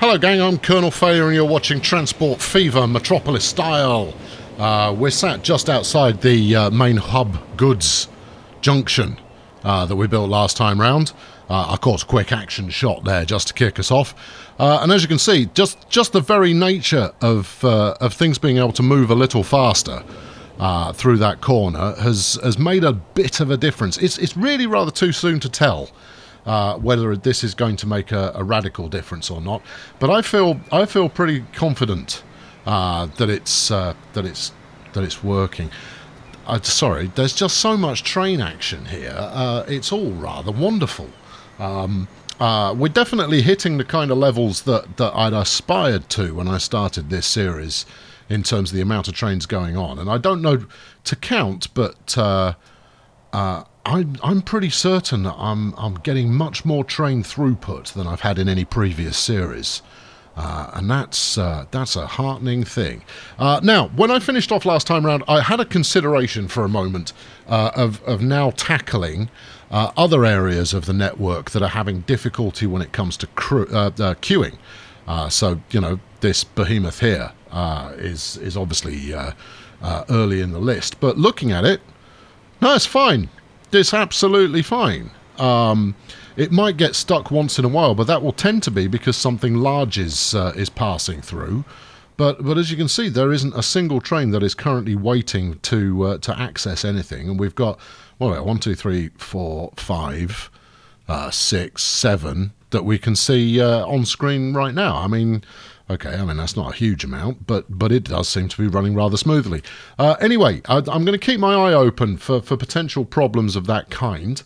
Hello gang, I'm Colonel Failure and you're watching Transport Fever Metropolis style. We're sat just outside the main hub goods junction that we built last time round. Of course, quick action shot there just to kick us off. And as you can see, just the very nature of things being able to move a little faster through that corner has made a bit of a difference. It's really rather too soon to tell whether this is going to make a radical difference or not, but I feel pretty confident that it's working. Sorry, there's just so much train action here. It's all rather wonderful. We're definitely hitting the kind of levels that I'd aspired to when I started this series in terms of the amount of trains going on, and I don't know to count, but I'm pretty certain that I'm getting much more train throughput than I've had in any previous series, and that's a heartening thing. Now, when I finished off last time round, I had a consideration for a moment of now tackling other areas of the network that are having difficulty when it comes to queuing. So you know, this behemoth here is obviously early in the list, but looking at it, no, it's fine. It's absolutely fine. It might get stuck once in a while, but that will tend to be because something large is passing through. But as you can see, there isn't a single train that is currently waiting to access anything, and we've got 1, 2, 3, 4, 5, 6, 7 that we can see on screen right now. I mean, okay, that's not a huge amount, but it does seem to be running rather smoothly. Anyway, I'm going to keep my eye open for potential problems of that kind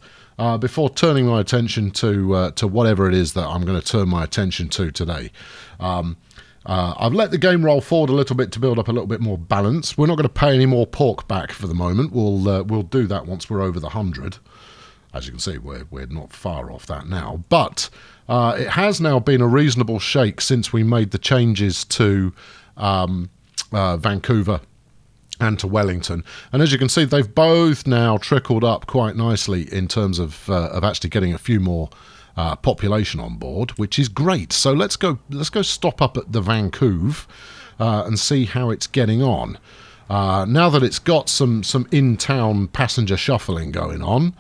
before turning my attention to whatever it is that I'm going to turn my attention to today. I've let the game roll forward a little bit to build up a little bit more balance. We're not going to pay any more pork back for the moment. We'll do that once we're over the 100. As you can see, we're not far off that now, but it has now been a reasonable shake since we made the changes to Vancouver and to Wellington. And as you can see, they've both now trickled up quite nicely in terms of actually getting a few more population on board, which is great. So let's go stop up at the Vancouver and see how it's getting on. Now that it's got some in-town passenger shuffling going on,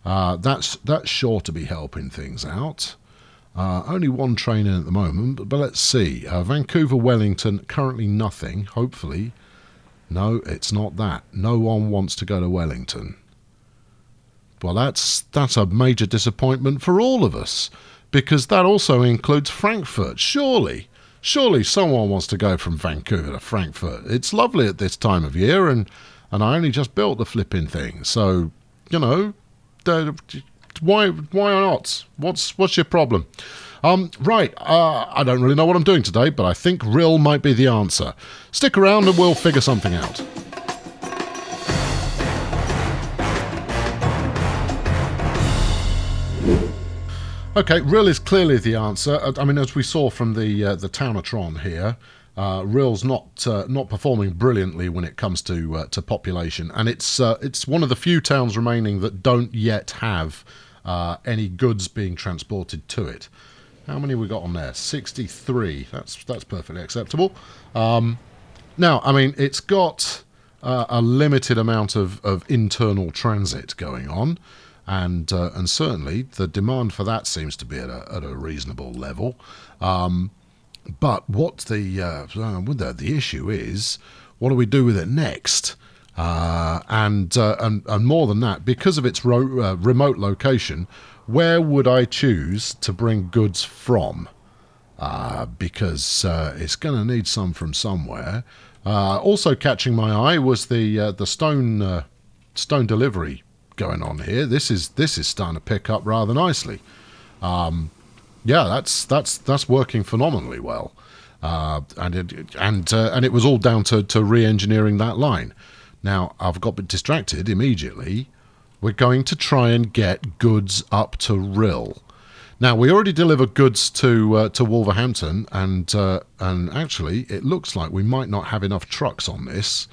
that's sure to be helping things out. Only one train in at the moment, but let's see. Vancouver, Wellington, currently nothing, hopefully. No, it's not that. No one wants to go to Wellington. Well, that's a major disappointment for all of us, because that also includes Frankfurt. Surely someone wants to go from Vancouver to Frankfurt. It's lovely at this time of year, and I only just built the flipping thing, so, you know, why not? What's your problem? Right, I don't really know what I'm doing today, but I think Rill might be the answer. Stick around and we'll figure something out. Okay, Rill is clearly the answer. As we saw from the Townatron here, Rill's not performing brilliantly when it comes to population, and it's one of the few towns remaining that don't yet have any goods being transported to it. How many we got on there? 63. That's perfectly acceptable. Now, it's got a limited amount of internal transit going on, and certainly the demand for that seems to be at a reasonable level. But what the issue is, what do we do with it next? And more than that, because of its remote location, where would I choose to bring goods from? Because it's going to need some from somewhere. Also catching my eye was the stone delivery going on here. This is starting to pick up rather nicely. Yeah, that's working phenomenally well, and it was all down to re-engineering that line. Now I've got a bit distracted immediately. We're going to try and get goods up to Rill. Now we already delivered goods to Wolverhampton, and actually it looks like we might not have enough trucks on this.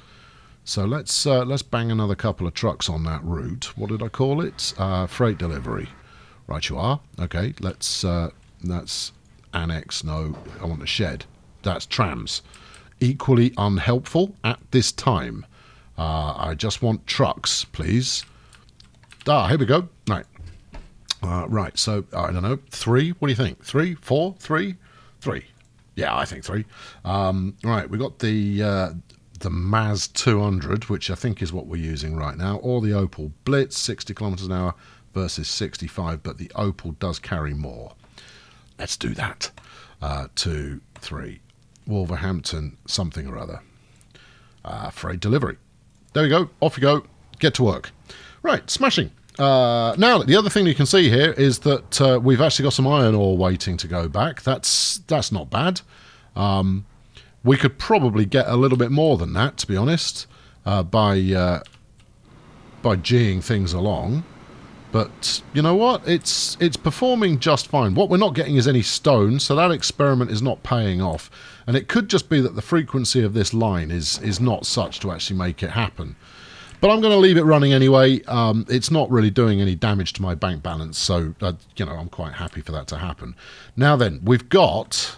So let's bang another couple of trucks on that route. What did I call it? Freight delivery. Right, you are. Okay, let's annex. No, I want a shed. That's trams. Equally unhelpful at this time. I just want trucks, please. Here we go. Right. Right, so, I don't know, 3? What do you think? 3, 4, 3? 3. Yeah, I think 3. Right, we got the Maz 200, which I think is what we're using right now, or the Opel Blitz, 60 kilometers an hour versus 65, but the Opel does carry more. Let's do that. 2, 3. Wolverhampton something or other. Freight delivery. There we go. Off you go. Get to work. Right, smashing. Now, the other thing you can see here is that we've actually got some iron ore waiting to go back. That's not bad. We could probably get a little bit more than that, to be honest, by G'ing things along. But you know what? It's performing just fine. What we're not getting is any stone, so that experiment is not paying off. And it could just be that the frequency of this line is not such to actually make it happen. But I'm going to leave it running anyway. It's not really doing any damage to my bank balance, so you know, I'm quite happy for that to happen. Now then, we've got.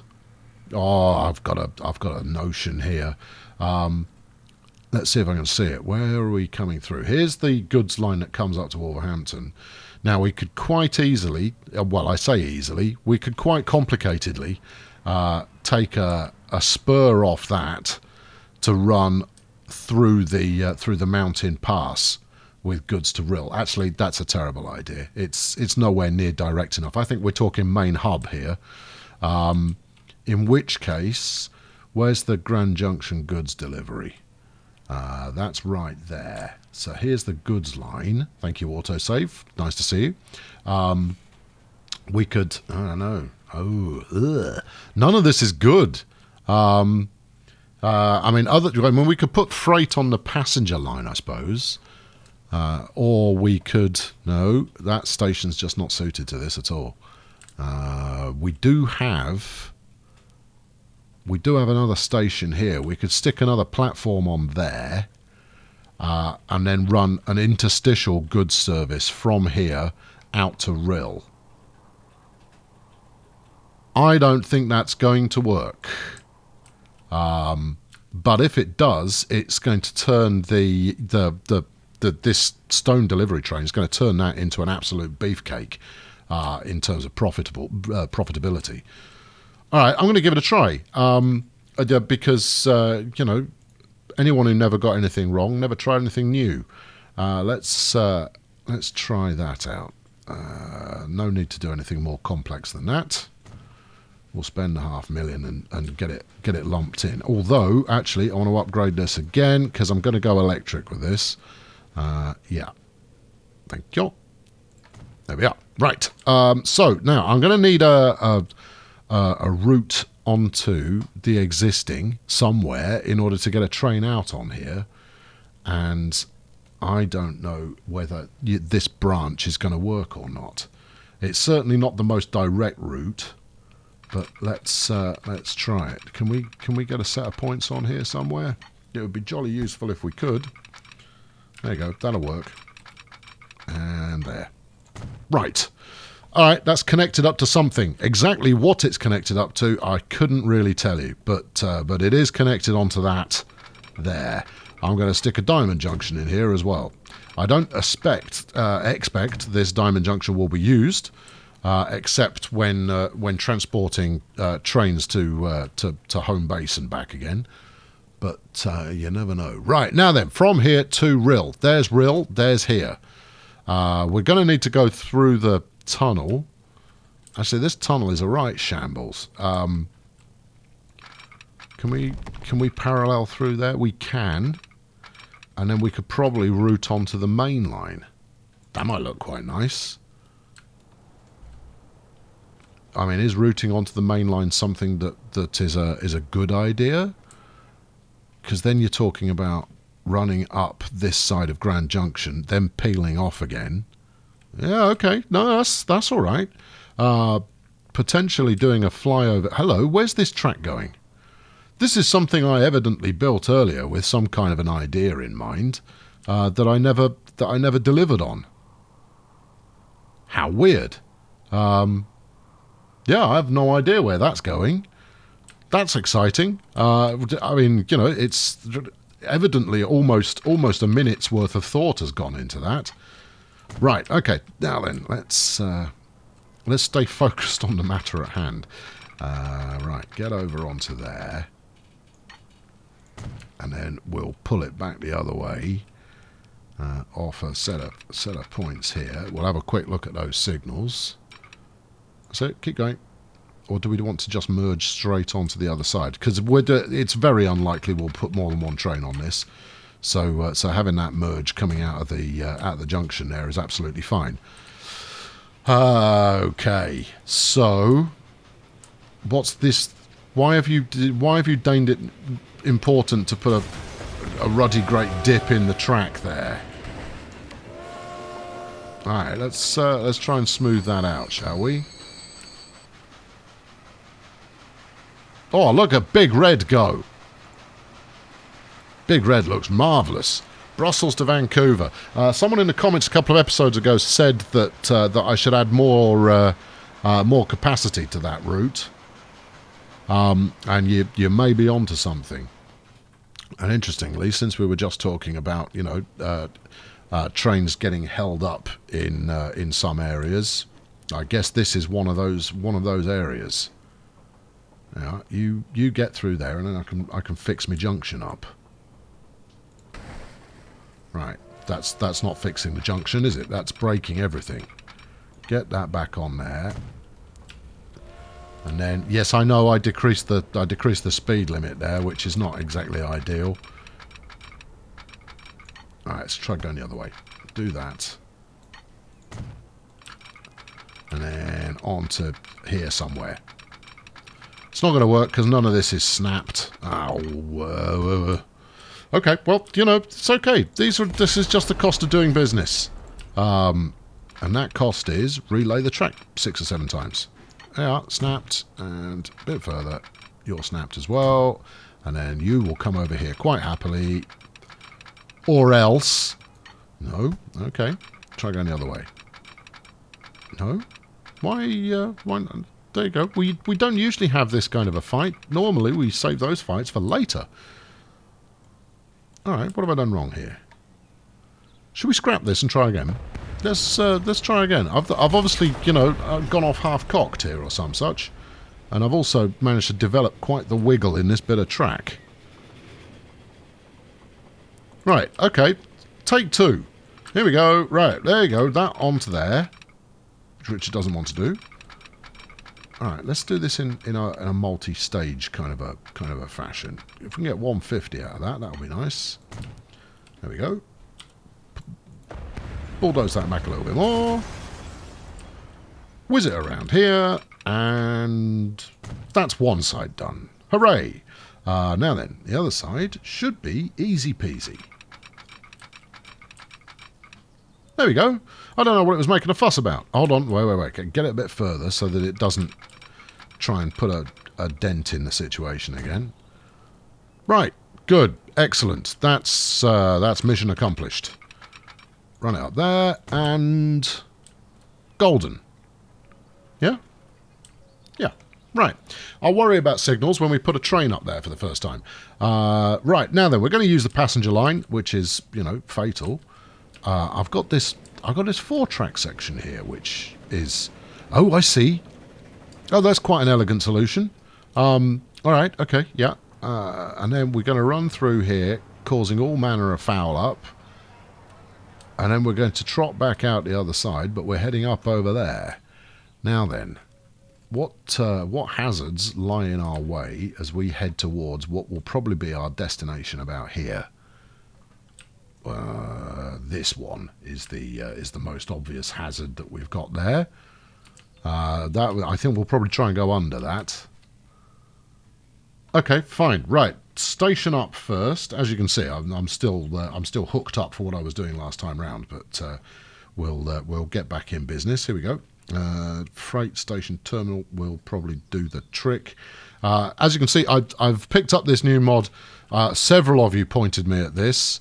Oh, I've got a notion here. Let's see if I can see it. Where are we coming through? Here's the goods line that comes up to Wolverhampton. Now, we could quite easily, well, I say easily, we could quite complicatedly take a spur off that to run through the mountain pass with goods to Rill. Actually, that's a terrible idea. It's nowhere near direct enough. I think we're talking main hub here. In which case, where's the Grand Junction goods delivery? That's right there. So here's the goods line. Thank you, autosave. Nice to see you. We could, I don't know. None of this is good. I mean, we could put freight on the passenger line, I suppose. Or we could, no, that station's just not suited to this at all. We do have another station here. We could stick another platform on there and then run an interstitial goods service from here out to Rill. I don't think that's going to work. But if it does, it's going to turn this stone delivery train is going to turn that into an absolute beefcake in terms of profitability. All right, I'm going to give it a try because you know, anyone who never got anything wrong never tried anything new. Let's try that out. No need to do anything more complex than that. We'll spend $500,000 and get it lumped in. Although, actually, I want to upgrade this again because I'm going to go electric with this. Yeah. Thank you. There we are. Right. So now I'm going to need a route onto the existing somewhere in order to get a train out on here. And I don't know whether this branch is going to work or not. It's certainly not the most direct route. But let's try it. Can we get a set of points on here somewhere? It would be jolly useful if we could. There you go. That'll work. And there. Right. All right. That's connected up to something. Exactly what it's connected up to, I couldn't really tell you. But it is connected onto that there. I'm going to stick a diamond junction in here as well. I don't expect this diamond junction will be used. Except when transporting trains to home base and back again. But you never know. Right, now then, from here to Rill. There's Rill, there's here. We're going to need to go through the tunnel. Actually, this tunnel is a right shambles. Can we parallel through there? We can. And then we could probably route onto the main line. That might look quite nice. I mean, is routing onto the main line something that is a good idea? Because then you're talking about running up this side of Grand Junction, then peeling off again. Yeah, okay. No, that's all right. Potentially doing a flyover. Hello, where's this track going? This is something I evidently built earlier with some kind of an idea in mind that I never delivered on. How weird. Yeah, I have no idea where that's going. That's exciting. I mean, you know, it's evidently almost a minute's worth of thought has gone into that. Right. Okay. Now then, let's stay focused on the matter at hand. Right. Get over onto there, and then we'll pull it back the other way. Off a set of points here. We'll have a quick look at those signals. So keep going. Or do we want to just merge straight onto the other side? Because it's very unlikely we'll put more than one train on this. So having that merge coming out of the junction there is absolutely fine. Okay. So what's this? Why have you deemed it important to put a ruddy great dip in the track there? All right. Let's try and smooth that out, shall we? Oh, look at Big Red go. Big Red looks marvellous. Brussels to Vancouver. Someone in the comments a couple of episodes ago said that I should add more capacity to that route. And you may be onto something. And interestingly, since we were just talking about, you know, trains getting held up in some areas, I guess this is one of those areas. Yeah, you get through there, and then I can fix my junction up. Right, that's not fixing the junction, is it? That's breaking everything. Get that back on there, and then yes, I know I decreased the speed limit there, which is not exactly ideal. All right, let's try going the other way. Do that, and then on to here somewhere. It's not going to work because none of this is snapped. Oh, okay. Well, you know, it's okay. This is just the cost of doing business, and that cost is relay the track 6 or 7 times. Yeah, snapped, and a bit further. You're snapped as well, and then you will come over here quite happily, or else. No. Okay. Try going the other way. No. Why? Not? There you go. We don't usually have this kind of a fight. Normally, we save those fights for later. All right, what have I done wrong here? Should we scrap this and try again? Let's try again. I've obviously, you know, gone off half-cocked here or some such. And I've also managed to develop quite the wiggle in this bit of track. Right, okay. Take 2. Here we go. Right, there you go. That onto there. Which Richard doesn't want to do. Alright, let's do this in a multi-stage kind of a fashion. If we can get 150 out of that, that'll be nice. There we go. Bulldoze that back a little bit more. Whiz it around here, and that's one side done. Hooray! Now then, the other side should be easy peasy. There we go. I don't know what it was making a fuss about. Hold on, wait. Get it a bit further so that it doesn't try and put a dent in the situation again. Right, good, excellent. That's mission accomplished. Run it up there, and golden. Yeah? Yeah, right. I'll worry about signals when we put a train up there for the first time. Right, now then, we're going to use the passenger line, which is, you know, fatal. I've got this 4-track section here, which is... Oh, I see. Oh, that's quite an elegant solution. All right, okay, yeah. And then we're going to run through here, causing all manner of foul up. And then we're going to trot back out the other side, but we're heading up over there. Now then, what hazards lie in our way as we head towards what will probably be our destination about here? This one is the most obvious hazard that we've got there. That I think we'll probably try and go under that. Okay, fine. Right, station up first. As you can see, I'm still hooked up for what I was doing last time round, but we'll get back in business. Here we go. Freight station terminal will probably do the trick. As you can see, I've picked up this new mod. Several of you pointed me at this.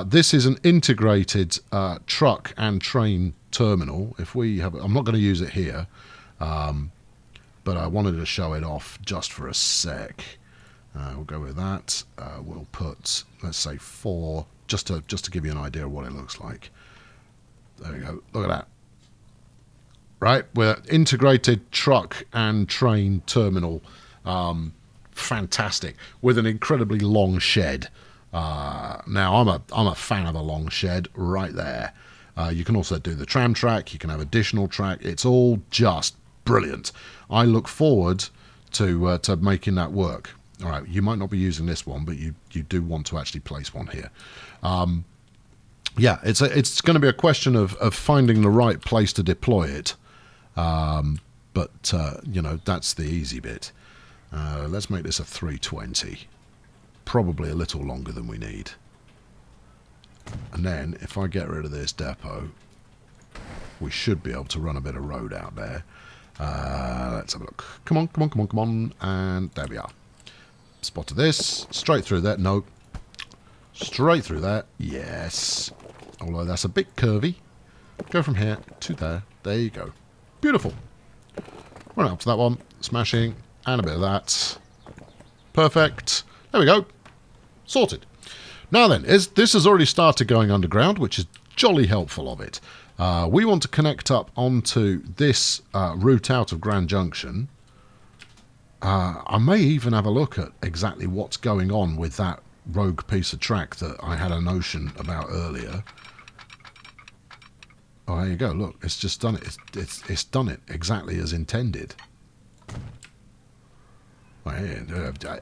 This is an integrated truck and train terminal. If we have, I'm not going to use it here, but I wanted to show it off just for a sec. We'll go with that. We'll put, let's say 4, just to give you an idea of what it looks like. There we go. Look at that. Right, we're integrated truck and train terminal. Fantastic, with an incredibly long shed. Now I'm a fan of a long shed right there. You can also do the tram track. You can have additional track. It's all just brilliant. I look forward to making that work. All right, you might not be using this one, but you do want to actually place one here. Yeah, it's going to be a question of finding the right place to deploy it. But you know, that's the easy bit. Let's make this a 320. Probably a little longer than we need. And then, if I get rid of this depot, we should be able to run a bit of road out there. Let's have a look. Come on, come on, come on, come on. And there we are. Spotted this. Straight through that. No. Straight through that. Yes. Although that's a bit curvy. Go from here to there. There you go. Beautiful. Run up to that one. Smashing. And a bit of that. Perfect. There we go. Sorted. Now then, this has already started going underground, which is jolly helpful of it. We want to connect up onto this route out of Grand Junction. I may even have a look at exactly what's going on with that rogue piece of track that I had a notion about earlier. Oh, there you go. Look, it's just done it. It's done it exactly as intended.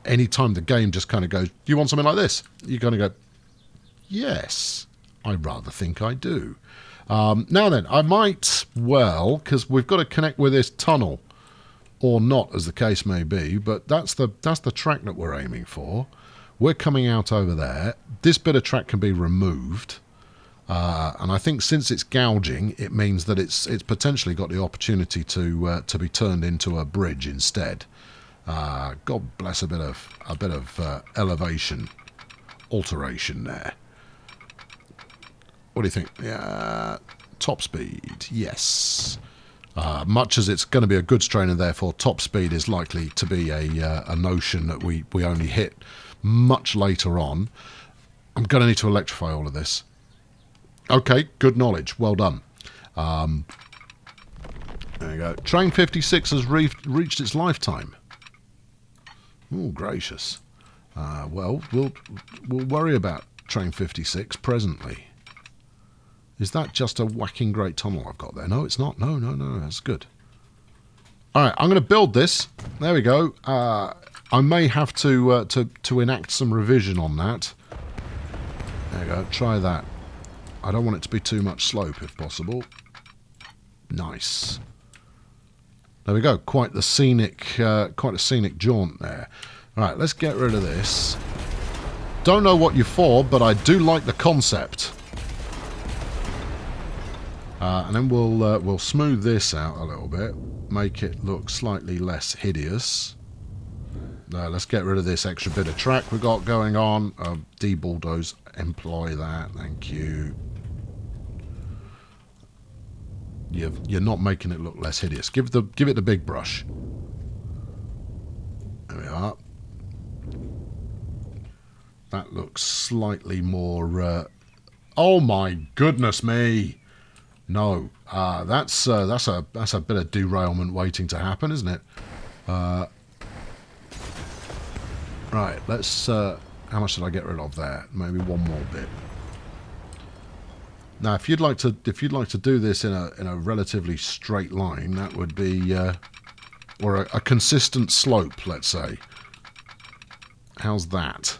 Any time the game just kind of goes, do you want something like this? You're going to go, yes, I rather think I do. Now then, I might, well, because we've got to connect with this tunnel, or not, as the case may be, but that's the track that we're aiming for. We're coming out over there. This bit of track can be removed. And I think since it's gouging, it means that it's potentially got the opportunity to be turned into a bridge instead. God bless a bit of elevation alteration there. What do you think? Yeah, top speed, yes. Much as it's going to be a goods train and therefore top speed is likely to be a notion that we only hit much later on. I'm going to need to electrify all of this. Okay, good knowledge. Well done. There you go. Train 56 has reached its lifetime. Oh, gracious. Well, we'll worry about Train 56 presently. Is that just a whacking great tunnel I've got there? No, it's not. No, that's good. All right, I'm going to build this. There we go. I may have to enact some revision on that. There you go. Try that. I don't want it to be too much slope, if possible. Nice. There we go. Quite a scenic jaunt there. All right, let's get rid of this. Don't know what you're for, but I do like the concept. And then we'll smooth this out a little bit, make it look slightly less hideous. Let's get rid of this extra bit of track we've got going on. De-bulldoze, employ that. Thank you. You're not making it look less hideous. Give it the big brush. There we are. That looks slightly more. Oh my goodness me! No, that's a bit of derailment waiting to happen, isn't it? Right. Let's. How much did I get rid of there? Maybe one more bit. Now, if you'd like to do this in a relatively straight line, that would be, or a consistent slope, let's say. How's that?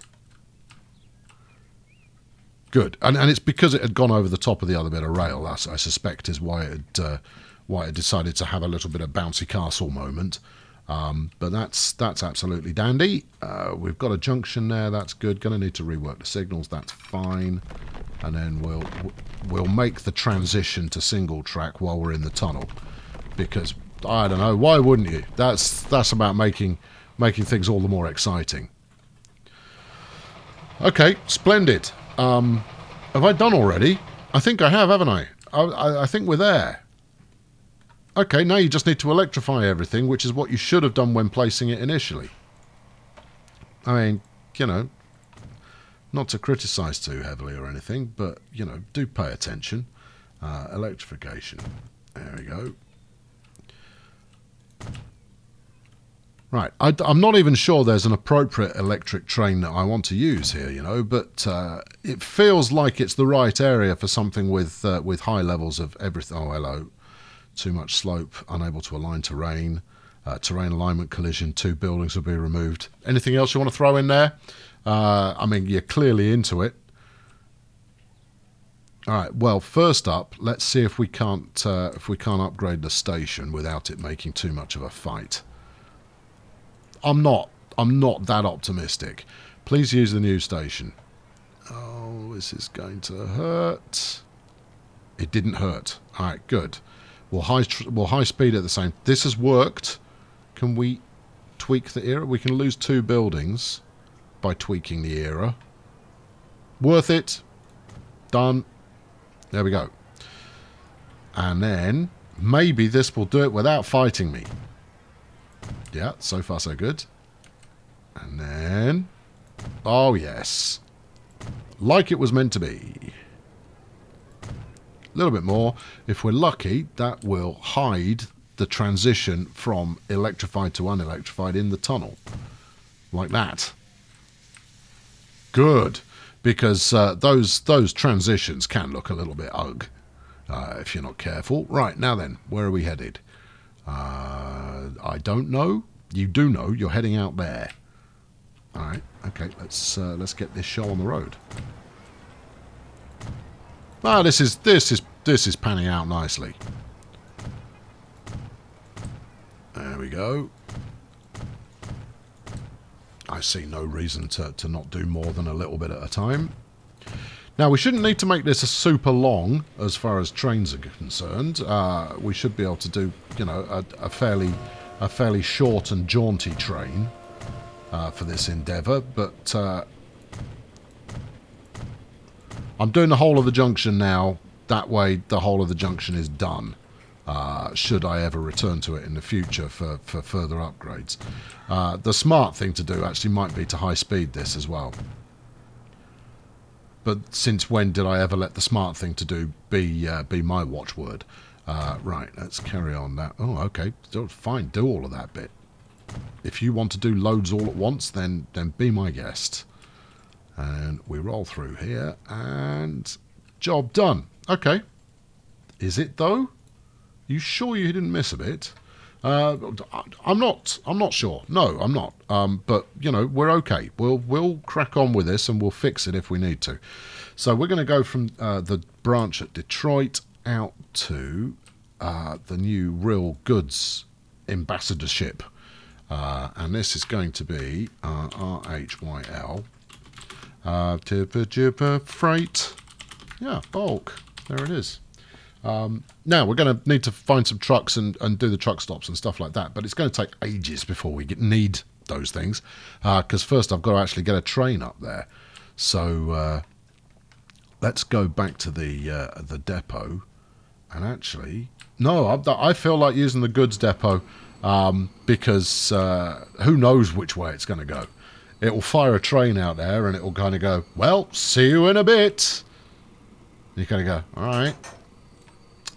Good, and it's because it had gone over the top of the other bit of rail. That I suspect is why it decided to have a little bit of bouncy castle moment. But that's absolutely dandy. We've got a junction there. That's good. Going to need to rework the signals. That's fine. And then we'll make the transition to single track while we're in the tunnel, because I don't know, why wouldn't you? That's about making things all the more exciting. Okay, splendid. Have I done already? I think I have, haven't I? I think we're there. Okay, now you just need to electrify everything, which is what you should have done when placing it initially. I mean, you know, not to criticise too heavily or anything, but, you know, do pay attention. Electrification. There we go. Right, I'm not even sure there's an appropriate electric train that I want to use here, you know, but it feels like it's the right area for something with high levels of everything. Oh, hello. Too much slope, unable to align terrain, terrain alignment collision, 2 buildings will be removed. Anything else you want to throw in there? I mean, you're clearly into it. All right, well, first up, let's see if we can't upgrade the station without it making too much of a fight. I'm not that optimistic. Please use the new station. Oh, this is going to hurt. It didn't hurt. All right, good. We'll high speed at the same. This has worked. Can we tweak the era? We can lose 2 buildings by tweaking the era. Worth it. Done. There we go. And then maybe this will do it without fighting me. Yeah, so far so good. And then... oh, yes. Like it was meant to be. A little bit more. If we're lucky, that will hide the transition from electrified to unelectrified in the tunnel. Like that. Good. Because those transitions can look a little bit ugh if you're not careful. Right, now then, where are we headed? I don't know. You do know. You're heading out there. All right. Okay. Let's get this show on the road. Ah, this is panning out nicely. There we go. I see no reason to not do more than a little bit at a time. Now, we shouldn't need to make this a super long as far as trains are concerned. We should be able to do, you know, a fairly short and jaunty train for this endeavour. But I'm doing the whole of the junction now. That way, the whole of the junction is done. Should I ever return to it in the future for further upgrades. The smart thing to do actually might be to high speed this as well. But since when did I ever let the smart thing to do be my watchword? Right, let's carry on that. Oh, okay, fine, do all of that bit. If you want to do loads all at once, then be my guest. And we roll through here, and job done. Okay. Is it, though? You sure you didn't miss a bit? I'm not sure. No, I'm not. But you know, we're okay. We'll crack on with this and we'll fix it if we need to. So we're going to go from the branch at Detroit out to the new Real Goods ambassadorship, and this is going to be RHYL freight. Yeah, bulk. There it is. Now, we're going to need to find some trucks and do the truck stops and stuff like that, but it's going to take ages before we need those things, because first I've got to actually get a train up there. So let's go back to the depot, and actually... no, I feel like using the goods depot, because who knows which way it's going to go. It will fire a train out there, and it will kind of go, well, see you in a bit. You kind of go, all right.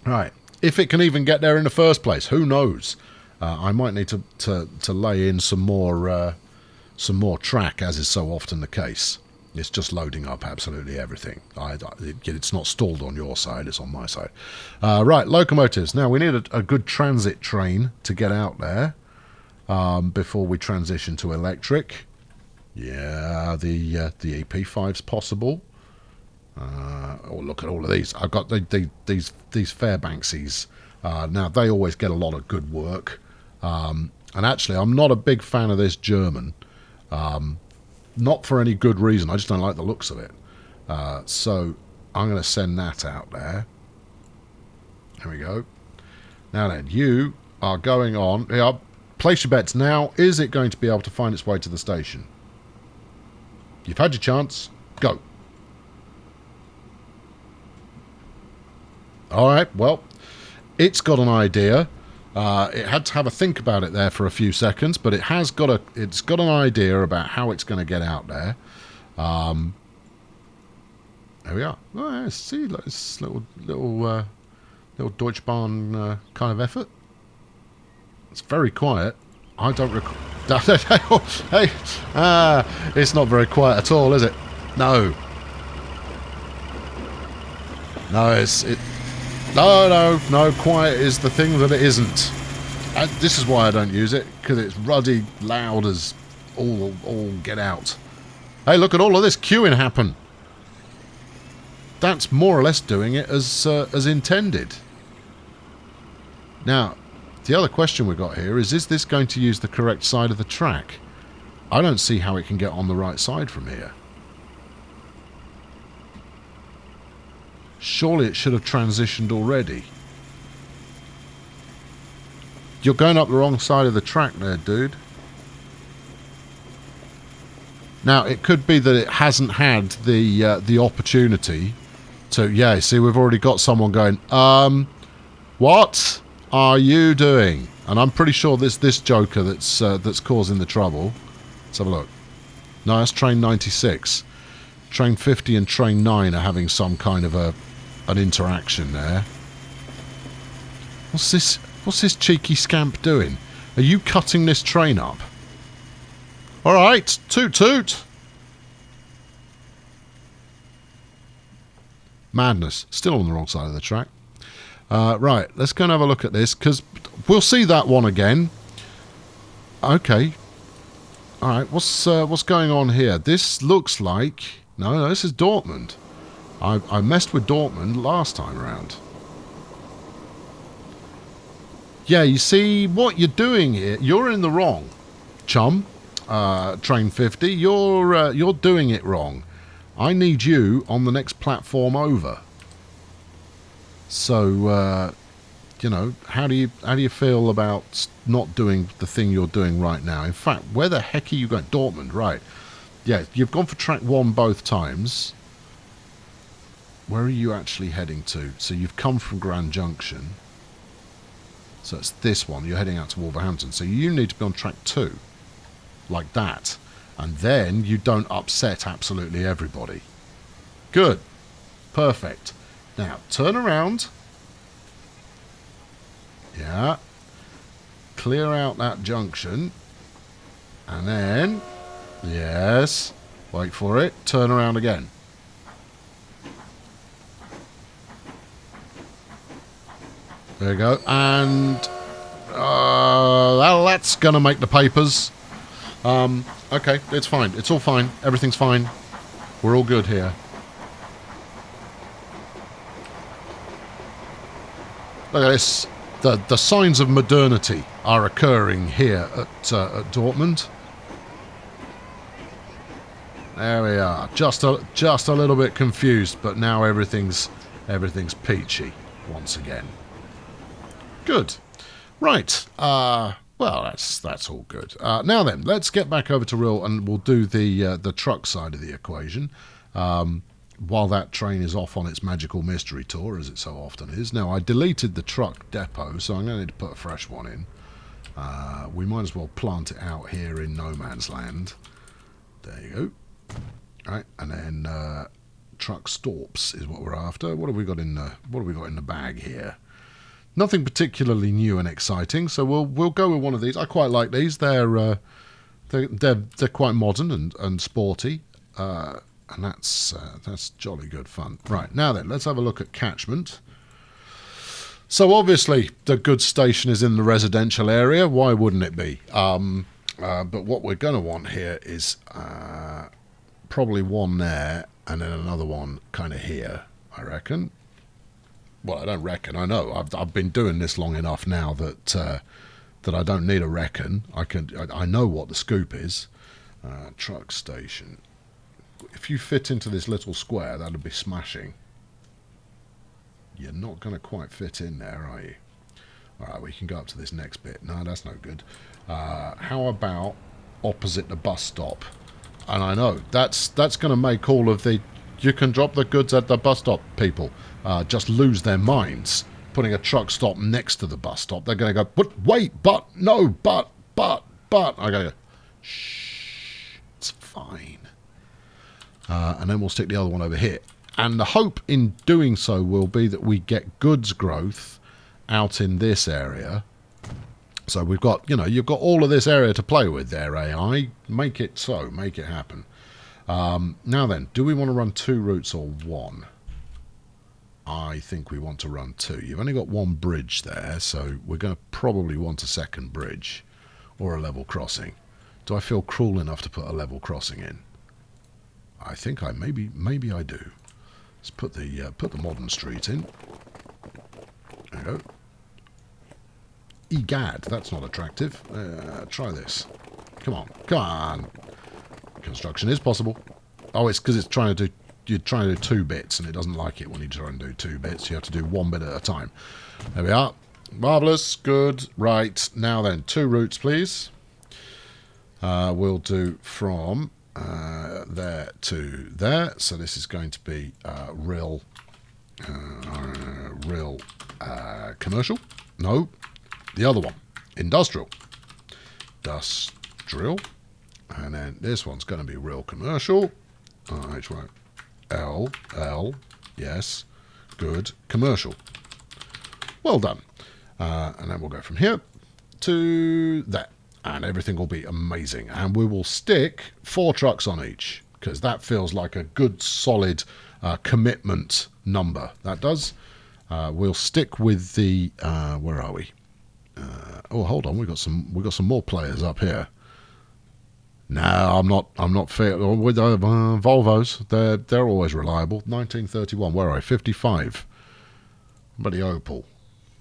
Right, if it can even get there in the first place, who knows? I might need to lay in some more track, as is so often the case. It's just loading up absolutely everything. It's not stalled on your side; it's on my side. Right, locomotives. Now we need a good transit train to get out there before we transition to electric. Yeah, the EP5's possible. Oh, look at all of these. I've got these Fairbankses. Now, they always get a lot of good work. And actually, I'm not a big fan of this German. Not for any good reason. I just don't like the looks of it. So, I'm going to send that out there. There we go. Now then, you are going on. Yeah, place your bets now. Is it going to be able to find its way to the station? You've had your chance. Go. All right, well, it's got an idea. It had to have a think about it there for a few seconds, but it's got an idea about how it's going to get out there. There we are. Oh, yeah, see, this little Deutsche Bahn kind of effort. It's very quiet. I don't recall. Hey, it's not very quiet at all, is it? No. No, no. Quiet is the thing that it isn't. And this is why I don't use it, because it's ruddy, loud as all get out. Hey, look at all of this queuing happen. That's more or less doing it as intended. Now, the other question we've got here is this going to use the correct side of the track? I don't see how it can get on the right side from here. Surely it should have transitioned already. You're going up the wrong side of the track there, dude. Now, it could be that it hasn't had the opportunity to... Yeah, see, we've already got someone going, what are you doing? And I'm pretty sure this joker that's causing the trouble. Let's have a look. No, that's train 96. Train 50 and train 9 are having some kind of an interaction there. What's this cheeky scamp doing? Are you cutting this train up? Alright, toot toot. Madness. Still on the wrong side of the track. Right, let's go and have a look at this, because we'll see that one again. Okay. Alright, what's going on here? This looks like... No, this is Dortmund. I messed with Dortmund last time around. Yeah, you see, what you're doing here, you're in the wrong, chum. Train 50, you're doing it wrong. I need you on the next platform over. So, you know, how do you feel about not doing the thing you're doing right now? In fact, where the heck are you going? Dortmund, right? Yeah, you've gone for track 1 both times. Where are you actually heading to? So you've come from Grand Junction. So it's this one. You're heading out to Wolverhampton. So you need to be on track 2. Like that. And then you don't upset absolutely everybody. Good. Perfect. Now, turn around. Yeah. Clear out that junction. And then... Yes. Wait for it. Turn around again. There you go. And... that's going to make the papers. Okay, it's fine. It's all fine. Everything's fine. We're all good here. Look at this. The signs of modernity are occurring here at Dortmund. There we are. Just a little bit confused, but now everything's peachy once again. Good. Right. Well, that's all good. Now then, let's get back over to Rill and we'll do the truck side of the equation. While that train is off on its magical mystery tour, as it so often is. Now, I deleted the truck depot, so I'm going to need to put a fresh one in. We might as well plant it out here in no man's land. There you go. All right, and then truck stops is what we're after. What have we got in the bag here? Nothing particularly new and exciting, so we'll go with one of these. I quite like these. They're quite modern and sporty. And that's jolly good fun. Right, now then, let's have a look at catchment. So obviously, the goods station is in the residential area. Why wouldn't it be? But what we're going to want here is probably one there and then another one kind of here, I reckon. Well, I don't reckon. I know. I've been doing this long enough now that I don't need a reckon. I know what the scoop is. Truck station. If you fit into this little square, that'd be smashing. You're not going to quite fit in there, are you? Alright, we can go up to this next bit. No, that's no good. How about opposite the bus stop? And I know, that's going to make all of the... You can drop the goods at the bus stop, people. Just lose their minds. putting a truck stop next to the bus stop. They're going to go, but wait, but, no, but. I gotta go, shh, it's fine. And then we'll stick the other one over here. And the hope in doing so will be that we get goods growth out in this area. So we've got, you've got all of this area to play with there, AI. Make it so. Make it happen. Now then, do we want to run 2 routes or 1? I think we want to run 2. You've only got 1 bridge there, so we're going to probably want a second bridge or a level crossing. Do I feel cruel enough to put a level crossing in? I think maybe I do. Let's put the modern street in. There we go. Egad, that's not attractive. Try this. Come on. Construction is possible. Oh, it's because it's trying to do. You're trying to do 2 bits, and it doesn't like it when you try and do 2 bits. You have to do 1 bit at a time. There we are. Marvellous. Good. Right. Now then, 2 routes, please. We'll do from there to there. So this is going to be real commercial. No, the other one. Industrial. And then this one's going to be real commercial. H1. L, yes, good, commercial. Well done. And then we'll go from here to there. And everything will be amazing. And we will stick 4 trucks on each, because that feels like a good, solid commitment number. That does. We'll stick with the, where are we? Oh, hold on, we've got some more players up here. No, I'm not fair with Volvos. They're always reliable. 1931. Where are I? 55. But the Opel.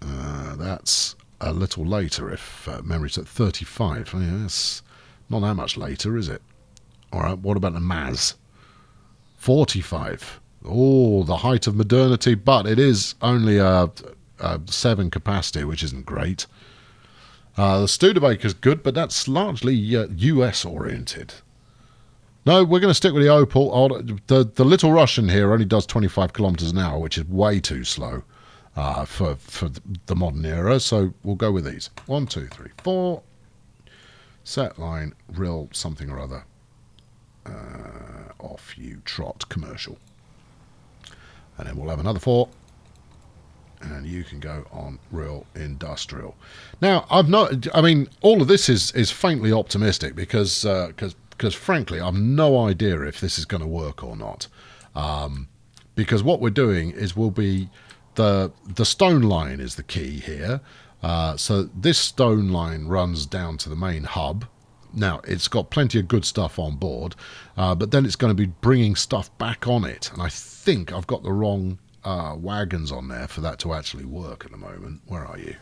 That's a little later if memory's at 35. Oh, yeah, it's not that much later, is it? All right. What about the Maz? 45. Oh, the height of modernity, but it is only a 7 capacity, which isn't great. The Studebaker's good, but that's largely US oriented. No, we're going to stick with the Opel. The Little Russian here only does 25 kilometers an hour, which is way too slow for the modern era. So we'll go with these. 1, 2, 3, 4. Set line, real something or other. Off you trot, commercial. And then we'll have another 4. And you can go on real industrial. Now, all of this is faintly optimistic because frankly, I've no idea if this is going to work or not. Because what we're doing is the stone line is the key here. So this stone line runs down to the main hub. Now, it's got plenty of good stuff on board, but then it's going to be bringing stuff back on it. And I think I've got the wrong wagons on there for that to actually work at the moment. Where are you?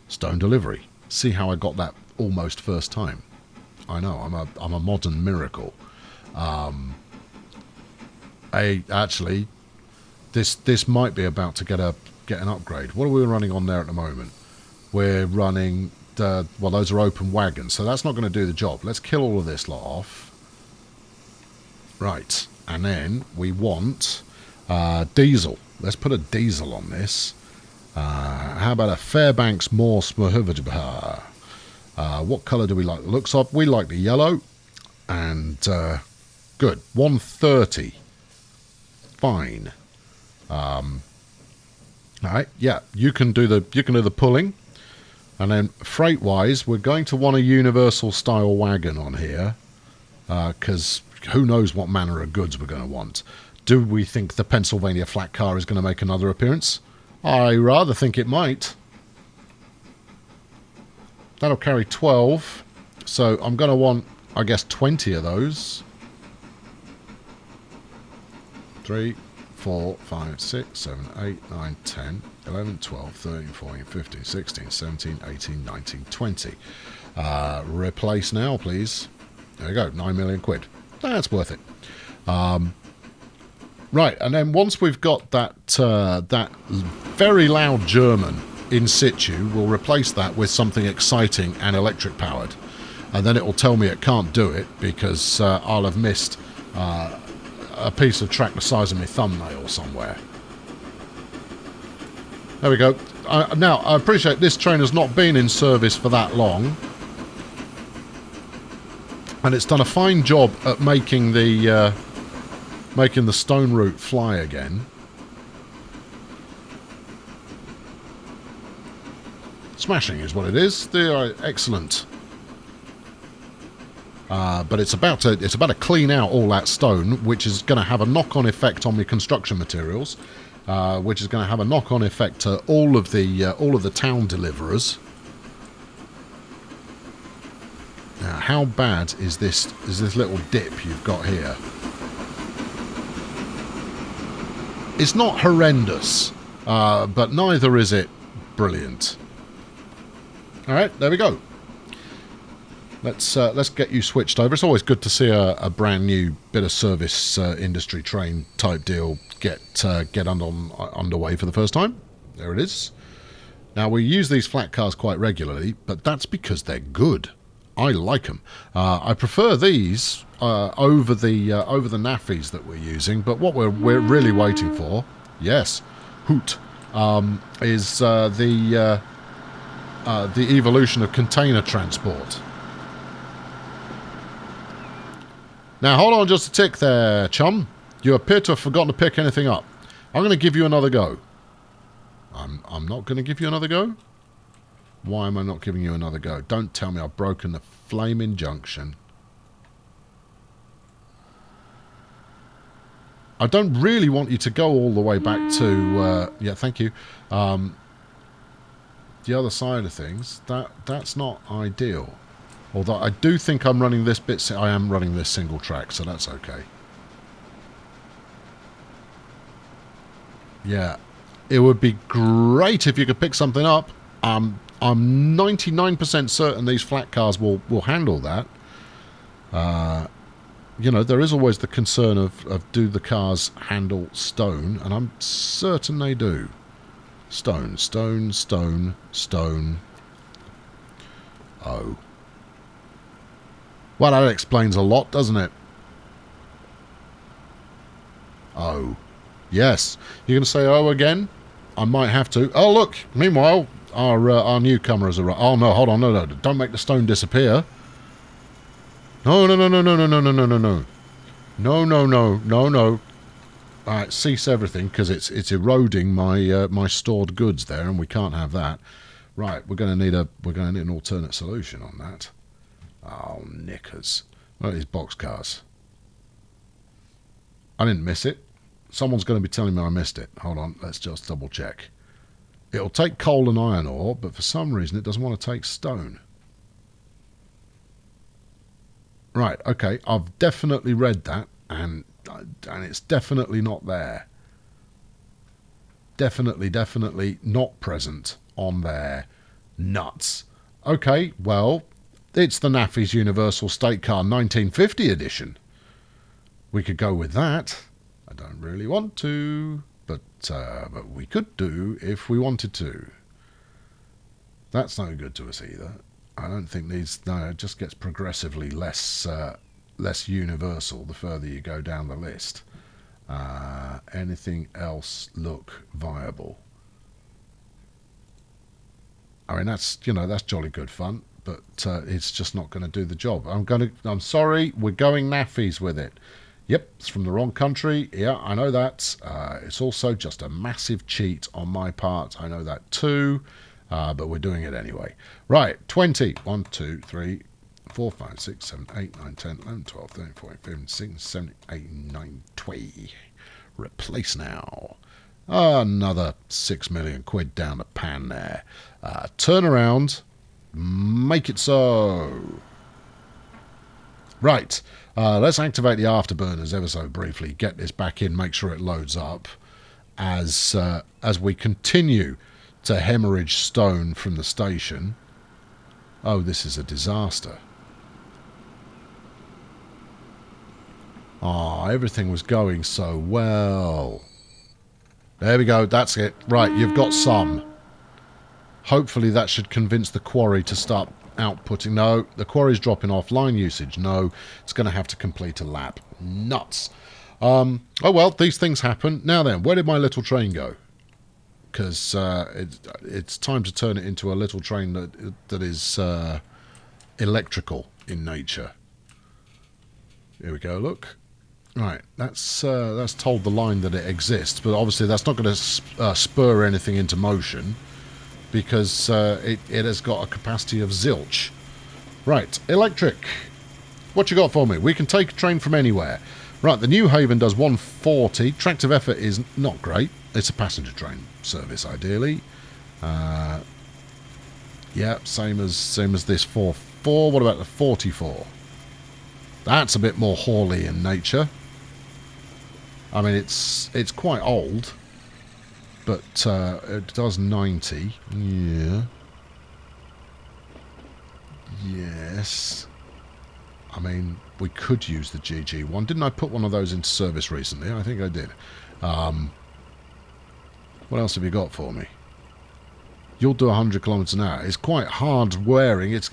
Stone delivery. See how I got that almost first time. I know, I'm a modern miracle. Actually, this might be about to get an upgrade. What are we running on there at the moment? We're running those are open wagons, so that's not going to do the job. Let's kill all of this lot off. Right, and then we want diesel. Let's put a diesel on this. How about a Fairbanks Morse? What colour do we like the looks of? We like the yellow. And good. 130. Fine. All right. Yeah, you can do the pulling. And then freight wise, we're going to want a universal style wagon on here, because who knows what manner of goods we're going to want. Do we think the Pennsylvania flat car is going to make another appearance? I rather think it might. That'll carry 12. So I'm going to want, I guess, 20 of those. 3, 4, 5, 6, 7, 8, 9, 10, 11, 12, 13, 14, 15, 16, 17, 18, 19, 20. Replace now, please. There you go, 9 million quid. That's worth it. Right, and then once we've got that very loud German in situ, we'll replace that with something exciting and electric powered. And then it will tell me it can't do it because I'll have missed a piece of track the size of my thumbnail somewhere. There we go. now, I appreciate this train has not been in service for that long. And it's done a fine job at making the stone route fly again. Smashing is what it is. They are excellent. But it's about to clean out all that stone, which is going to have a knock-on effect on the construction materials, which is going to have a knock-on effect to all of the town deliverers. Now, how bad is this little dip you've got here? It's not horrendous, but neither is it brilliant. All right, there we go. Let's get you switched over. It's always good to see a brand new bit of service industry train type deal get underway for the first time. There it is. Now, we use these flat cars quite regularly, but that's because they're good. I like them. I prefer these over the naffies that we're using. But what we're really waiting for, yes, hoot, is the evolution of container transport. Now, hold on just a tick there, chum. You appear to have forgotten to pick anything up. I'm going to give you another go. I'm not going to give you another go? Why am I not giving you another go? Don't tell me I've broken the flaming junction. I don't really want you to go all the way back to... yeah, thank you. The other side of things. That's not ideal. Although I do think I'm running this bit... I am running this single track, so that's okay. Yeah. It would be great if you could pick something up. I'm 99% certain these flat cars will handle that. You know, there is always the concern of do the cars handle stone, and I'm certain they do. Stone, stone, stone, stone. Oh. Well, that explains a lot, doesn't it? Oh. Yes. You're going to say oh again? I might have to. Oh, look. Meanwhile, our newcomer has arrived. Oh, no, hold on. No. Don't make the stone disappear. No. No. All right, cease everything, because it's eroding my stored goods there, and we can't have that. Right, we're going to need an alternate solution on that. Oh, knickers. What are these boxcars? I didn't miss it. Someone's going to be telling me I missed it. Hold on, let's just double check. It'll take coal and iron ore, but for some reason it doesn't want to take stone. Right, okay, I've definitely read that, and it's definitely not there. Definitely not present on there. Nuts. Okay, well, it's the Naffy's Universal State Car 1950 edition. We could go with that. I don't really want to, but we could do if we wanted to. That's no good to us either. I don't think these... No, it just gets progressively less universal the further you go down the list. Anything else look viable? I mean, that's jolly good fun, but it's just not going to do the job. I'm sorry, we're going naffies with it. Yep, it's from the wrong country. Yeah, I know that. It's also just a massive cheat on my part. I know that too, but we're doing it anyway. Right, 20. 1, 2, 3, 4, 5, 6, 7, 8, 9, 10, 11, 12, 13, 14, 15, 16, 17, 18, 19, 20. Replace now. Another 6 million quid down the pan there. Turn around. Make it so. Right. Let's activate the afterburners ever so briefly. Get this back in. Make sure it loads up as we continue to hemorrhage stone from the station. Oh, this is a disaster. Oh, everything was going so well. There we go. That's it. Right, you've got some. Hopefully that should convince the quarry to start outputting. No, the quarry's dropping off. Line usage, no. It's going to have to complete a lap. Nuts. Oh, well, these things happen. Now then, where did my little train go? because it's time to turn it into a little train that is electrical in nature. Here we go, look. Right, that's told the line that it exists, but obviously that's not going to spur anything into motion, because it has got a capacity of zilch. Right, electric. What you got for me? We can take a train from anywhere. Right, the New Haven does 140. Tractive effort is not great. It's a passenger train service, ideally. Yeah, same as this 44. What about the 44? That's a bit more hauly in nature. I mean, it's quite old, but it does 90. Yeah. Yes. I mean, we could use the GG one. Didn't I put one of those into service recently? I think I did. What else have you got for me? You'll do 100 kilometers an hour. It's quite hard wearing. It's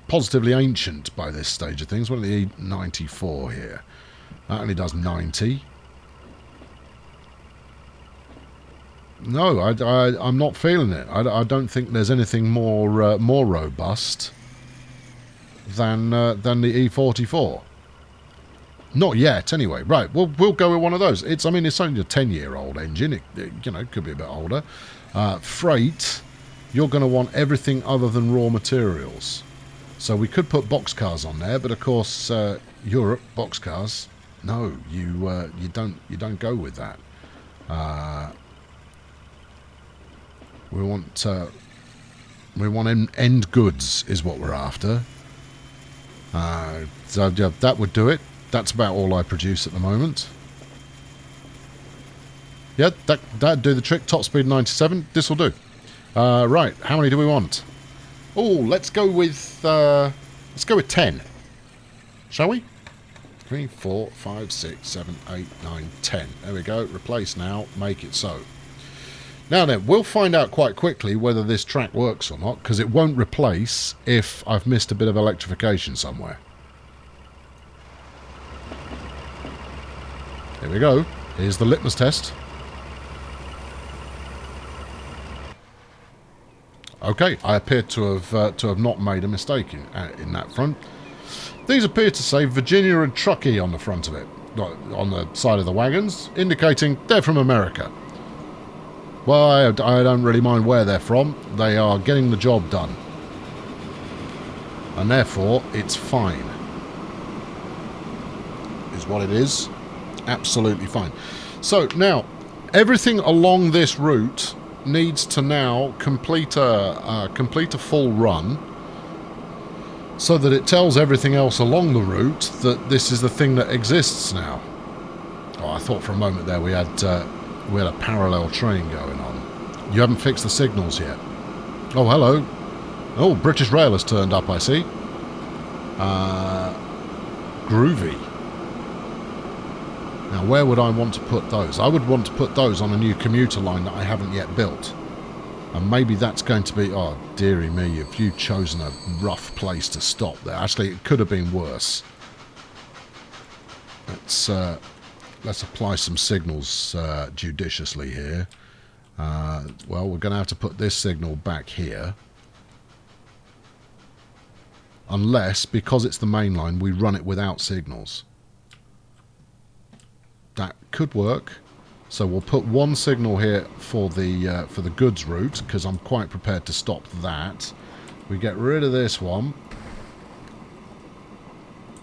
positively ancient by this stage of things. What are the E94 here? That only does 90. No, I'm not feeling it. I don't think there's anything more robust than the E44. Not yet, anyway. Right, we'll go with one of those. It's only a 10-year-old engine. It could be a bit older. Freight, you're going to want everything other than raw materials. So we could put boxcars on there, but of course, Europe boxcars. No, you don't go with that. We want end goods is what we're after. So yeah, that would do it. That's about all I produce at the moment. Yeah, that'd do the trick. Top speed 97. This will do. Right, how many do we want? Oh, let's go with 10. Shall we? 3, 4, 5, 6, 7, 8, 9, 10. There we go. Replace now. Make it so. Now then, we'll find out quite quickly whether this track works or not, because it won't replace if I've missed a bit of electrification somewhere. Here we go. Here's the litmus test. Okay, I appear to have not made a mistake in that front. These appear to say Virginia and Truckee on the front of it, on the side of the wagons, indicating they're from America. Well, I don't really mind where they're from. They are getting the job done. And therefore, it's fine. Is what it is. Absolutely fine. So, now, everything along this route needs to now complete a full run, so that it tells everything else along the route that this is the thing that exists now. Oh, I thought for a moment there we had a parallel train going on. You haven't fixed the signals yet. Oh, hello. Oh, British Rail has turned up, I see. Groovy. Now, where would I want to put those? I would want to put those on a new commuter line that I haven't yet built. And maybe that's going to be... Oh, dearie me, have you chosen a rough place to stop there? Actually, it could have been worse. Let's apply some signals judiciously here. Well, we're going to have to put this signal back here. Unless, because it's the main line, we run it without signals. That could work. So we'll put one signal here for the goods route, because I'm quite prepared to stop that. We get rid of this one,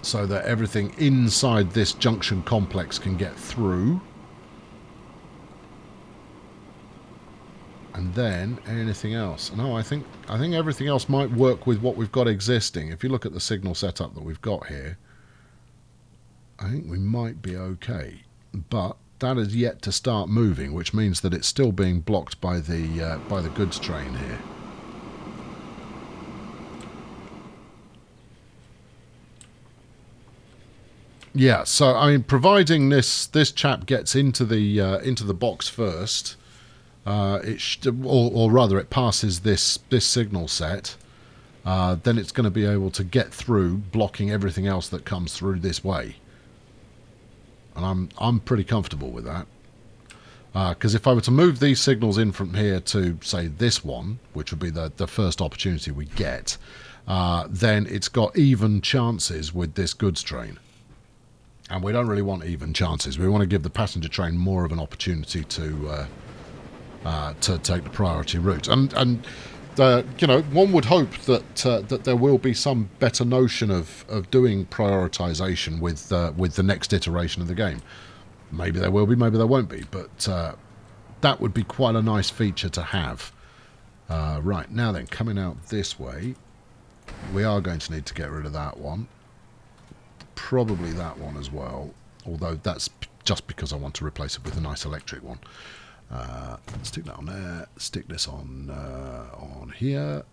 so that everything inside this junction complex can get through. And then anything else. No, I think everything else might work with what we've got existing. If you look at the signal setup that we've got here, I think we might be okay. But that is yet to start moving, which means that it's still being blocked by the goods train here. Yeah, so I mean, providing this chap gets into the box first, or rather, it passes this signal set, then it's going to be able to get through, blocking everything else that comes through this way. And I'm pretty comfortable with that. Because if I were to move these signals in from here to, say, this one, which would be the first opportunity we get, then it's got even chances with this goods train. And we don't really want even chances. We want to give the passenger train more of an opportunity to take the priority route. And you know, one would hope that that there will be some better notion of doing prioritization with the next iteration of the game. Maybe there will be, maybe there won't be, but that would be quite a nice feature to have. Right, now then, coming out this way, we are going to need to get rid of that one. Probably that one as well, although that's just because I want to replace it with a nice electric one. Stick that on there, stick this on here,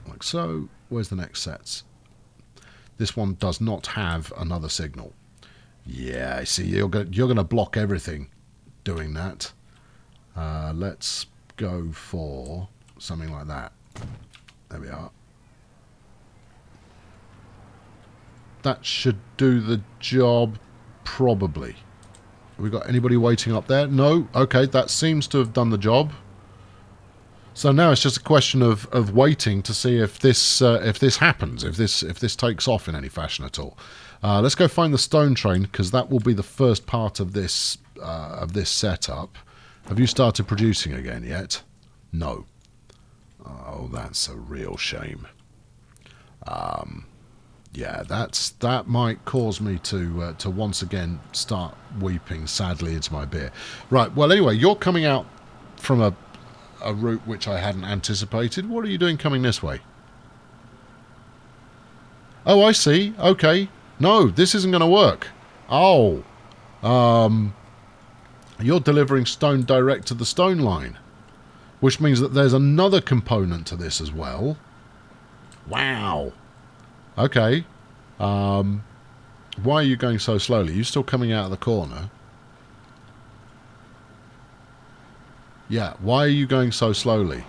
like so. Where's the next sets? This one does not have another signal. Yeah, I see, you're going to block everything doing that. Let's go for something like that. There we are. That should do the job, probably. Have we got anybody waiting up there? No? Okay, that seems to have done the job. So now it's just a question of waiting to see if this happens, if this takes off in any fashion at all. Let's go find the stone train, because that will be the first part of this setup. Have you started producing again yet? No. Oh, that's a real shame. Yeah, that might cause me to once again start weeping sadly into my beer. Right, well, anyway, you're coming out from a route which I hadn't anticipated. What are you doing coming this way? Oh, I see. Okay. No, this isn't going to work. Oh. You're delivering stone direct to the stone line, which means that there's another component to this as well. Wow. Okay. Why are you going so slowly? Are you still coming out of the corner? Yeah, why are you going so slowly?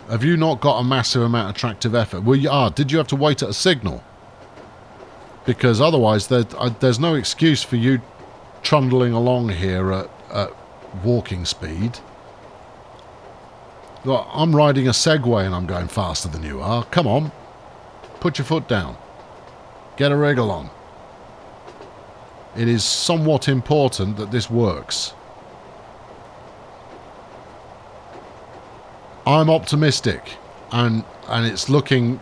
Have you not got a massive amount of tractive effort? Well, you are. Did you have to wait at a signal? Because otherwise there's no excuse for you trundling along here at walking speed. Look, I'm riding a Segway and I'm going faster than you are. Come on. Put your foot down. Get a wriggle on. It is somewhat important that this works. I'm optimistic, and it's looking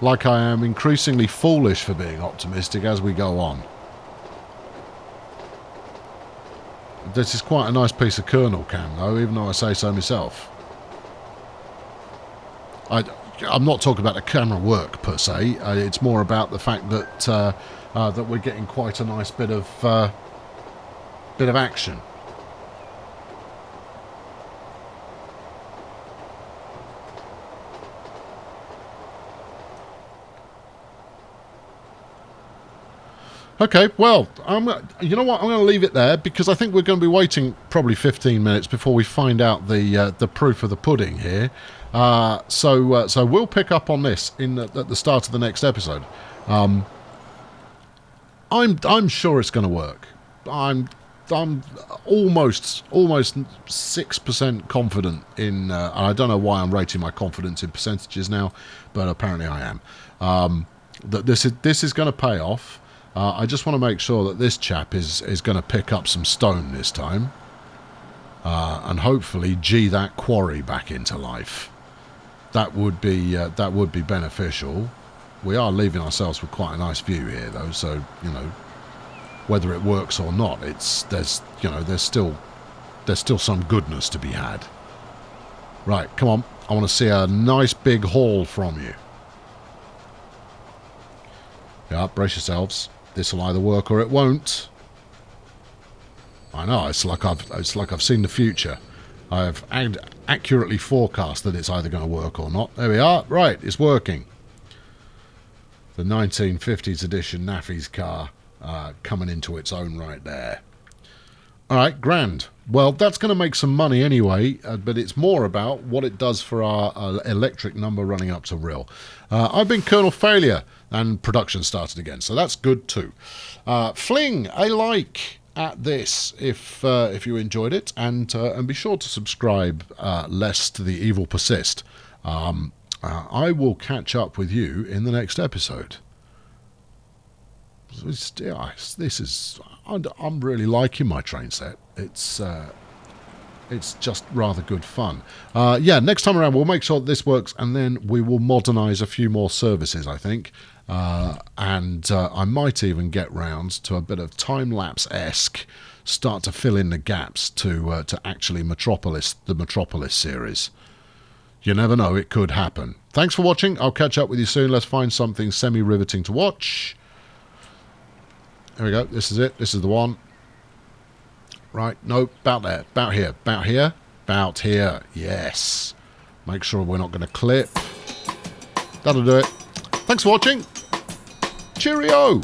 like I am increasingly foolish for being optimistic as we go on. This is quite a nice piece of kernel cam, though, even though I say so myself. I'm not talking about the camera work per se. It's more about the fact that that we're getting quite a nice bit of action. Okay, well, you know what? I'm going to leave it there because I think we're going to be waiting probably 15 minutes before we find out the proof of the pudding here. So we'll pick up on this at the start of the next episode. I'm sure it's going to work. I'm almost 6% confident in. I don't know why I'm rating my confidence in percentages now, but apparently I am. That this is going to pay off. I just want to make sure that this chap is going to pick up some stone this time, and hopefully G that quarry back into life. That would be beneficial. We are leaving ourselves with quite a nice view here, though. So you know, whether it works or not, there's still some goodness to be had. Right, come on. I want to see a nice big haul from you. Yeah, brace yourselves. This will either work or it won't. I know, it's like I've seen the future. I have accurately forecast that it's either going to work or not. There we are. Right, it's working. The 1950s edition Naffy's car coming into its own right there. All right, grand. Well, that's going to make some money anyway, but it's more about what it does for our electric number running up to real. I've been Colonel Failure, and production started again, so that's good too. Fling a like at this if you enjoyed it, and be sure to subscribe lest the evil persist. I will catch up with you in the next episode. This is... I'm really liking my train set. It's just rather good fun. Yeah, next time around we'll make sure that this works, and then we will modernise a few more services, I think. And I might even get round to a bit of time-lapse-esque, start to fill in the gaps to actually the Metropolis series. You never know, it could happen. Thanks for watching. I'll catch up with you soon. Let's find something semi-riveting to watch. There we go. This is it. This is the one. Right. No, about there. About here. About here. About here. Yes. Make sure we're not going to clip. That'll do it. Thanks for watching. Cheerio.